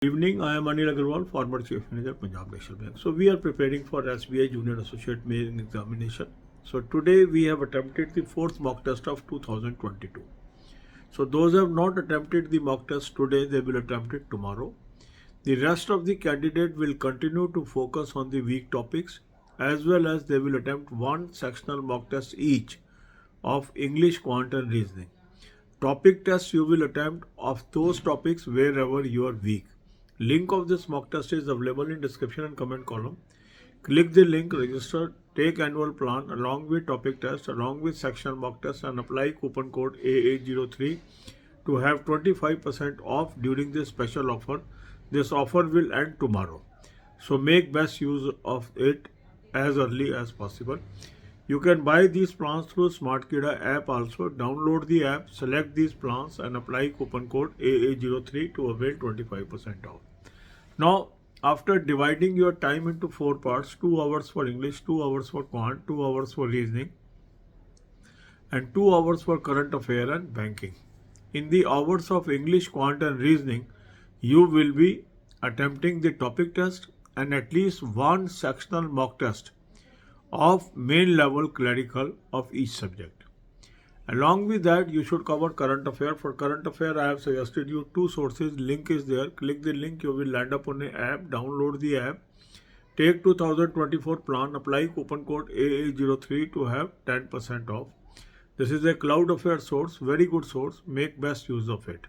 Evening, I am Anil Agarwal, former Chief Manager, Punjab National Bank. So we are preparing for SBI Junior Associate Main Examination. So today we have attempted the fourth mock test of 2022. So those who have not attempted the mock test today, they will attempt it tomorrow. The rest of the candidate will continue to focus on the weak topics, as well as they will attempt one sectional mock test each of English, Quant and Reasoning. Topic test you will attempt of those topics wherever you are weak. Link of this mock test is available in description and comment column. Click the link, register, take annual plan along with topic test, along with sectional mock test and apply coupon code AA03 to have 25% off during this special offer. This offer will end tomorrow. So make best use of it as early as possible. You can buy these plans through SmartKida app also. Download the app, select these plans and apply coupon code AA03 to avail 25% off. Now, after dividing your time into 4 parts, 2 hours for English, 2 hours for Quant, 2 hours for Reasoning and 2 hours for Current Affair and Banking. In the hours of English, Quant and Reasoning, you will be attempting the topic test and at least one sectional mock test of main level clerical of each subject. Along with that, you should cover current affair. For current affair, I have suggested you 2 sources. Link is there. Click the link. You will land up on an app. Download the app. Take 2024 plan. Apply coupon code AA03 to have 10% off. This is a cloud affair source. Very good source. Make best use of it.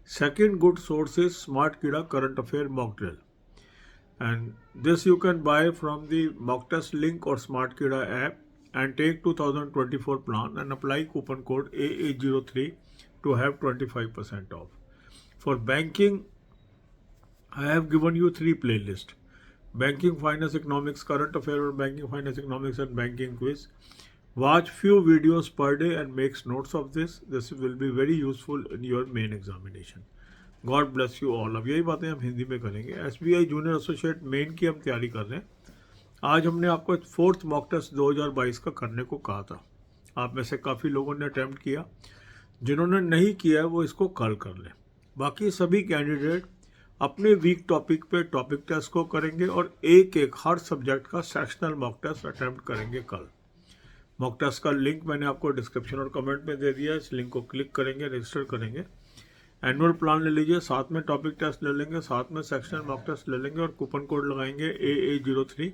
Second good source is SmartKida current affair mock drill. And this you can buy from the mock test link or SmartKida app and take 2024 plan and apply coupon code AA03 to have 25% off. For banking, I have given you 3 playlists. Banking, Finance, Economics, Current Affair or Banking, Finance, Economics and Banking Quiz. Watch few videos per day and make notes of this. This will be very useful in your main examination. God bless you all. अब यही बातें हम हिंदी में करेंगे। SBI junior associate main की हम तैयारी कर रहे हैं। आज हमने आपको फोर्थ मॉक टेस्ट 2022 का करने को कहा था। आप में से काफ़ी लोगों ने अटैम्प्ट किया। जिन्होंने नहीं किया है वो इसको कल कर लें। बाकी सभी कैंडिडेट अपने वीक टॉपिक पे टॉपिक टेस्ट को करेंगे और एक एक हर सब्जेक्ट का सेक्शनल मॉक टेस्ट अटैम्प्ट करेंगे कल। मॉक टेस्ट का लिंक मैंने आपको डिस्क्रिप्शन और कमेंट में दे दिया है। इस लिंक को क्लिक करेंगे, रजिस्टर करेंगे, एनुअल प्लान ले लीजिए, साथ में टॉपिक टेस्ट ले लेंगे, साथ में सेक्शनल मॉक टेस्ट ले लेंगे और कूपन कोड लगाएंगे AA03।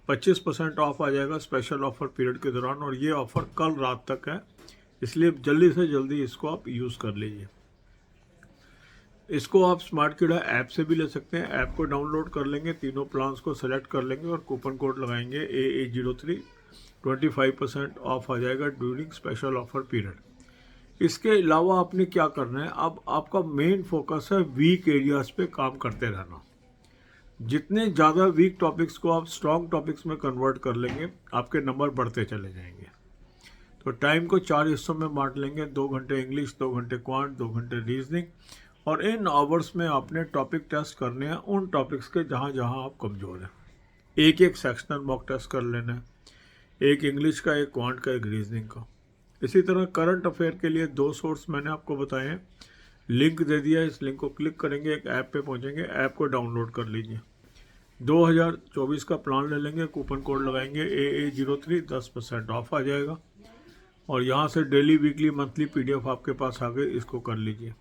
25% ऑफ आ जाएगा स्पेशल ऑफर पीरियड के दौरान और ये ऑफर कल रात तक है, इसलिए जल्दी से जल्दी इसको आप यूज़ कर लीजिए। इसको आप SmartKida ऐप से भी ले सकते हैं। ऐप को डाउनलोड कर लेंगे, तीनों प्लान्स को सेलेक्ट कर लेंगे और कूपन कोड लगाएंगे AA03। 25% ऑफ आ जाएगा ड्यूरिंग स्पेशल ऑफर पीरियड। इसके अलावा आपने क्या करना है, अब आपका मेन फोकस है वीक एरियाज पे काम करते रहना। जितने ज़्यादा वीक टॉपिक्स को आप स्ट्रॉन्ग टॉपिक्स में कन्वर्ट कर लेंगे, आपके नंबर बढ़ते चले जाएंगे। तो टाइम को 4 हिस्सों में बांट लेंगे, 2 घंटे इंग्लिश, 2 घंटे क्वांट, 2 घंटे रीजनिंग और इन आवर्स में आपने टॉपिक टेस्ट करने हैं उन टॉपिक्स के जहाँ जहाँ आप कमज़ोर हैं। एक एक सेक्शनल मॉक टेस्ट कर लेना है, एक इंग्लिश का, एक क्वांट का, एक रीजनिंग का। इसी तरह करंट अफेयर के लिए 2 सोर्स मैंने आपको बताए हैं। लिंक दे दिया है, इस लिंक को क्लिक करेंगे, एक ऐप पे पहुंचेंगे, ऐप को डाउनलोड कर लीजिए। 2024 का प्लान ले लेंगे, कूपन कोड लगाएंगे AA03, 10% ऑफ आ जाएगा और यहाँ से डेली, वीकली, मंथली PDF आपके पास आ गए, इसको कर लीजिए।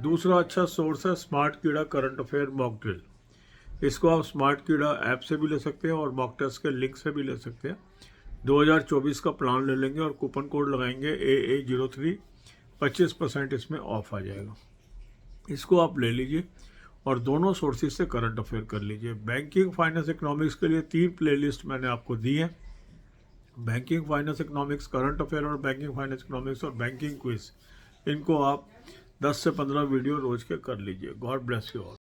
दूसरा अच्छा सोर्स है SmartKida current affair mock drill. इसको आप SmartKida ऐप से भी ले सकते हैं और मॉक टेस्ट के लिंक से भी ले सकते हैं। 2024 का प्लान ले लेंगे और कूपन कोड लगाएंगे AA03, 25% इसमें ऑफ आ जाएगा। इसको आप ले लीजिए और दोनों सोर्सेज से करंट अफेयर कर लीजिए। बैंकिंग, फाइनेंस, इकोनॉमिक्स के लिए 3 प्लेलिस्ट मैंने आपको दी है। Banking, finance, economics, current affair और बैंकिंग, फाइनेंस, इकोनॉमिक्स और बैंकिंग क्विज, इनको आप 10 से 15 वीडियो रोज के कर लीजिए। God bless you all.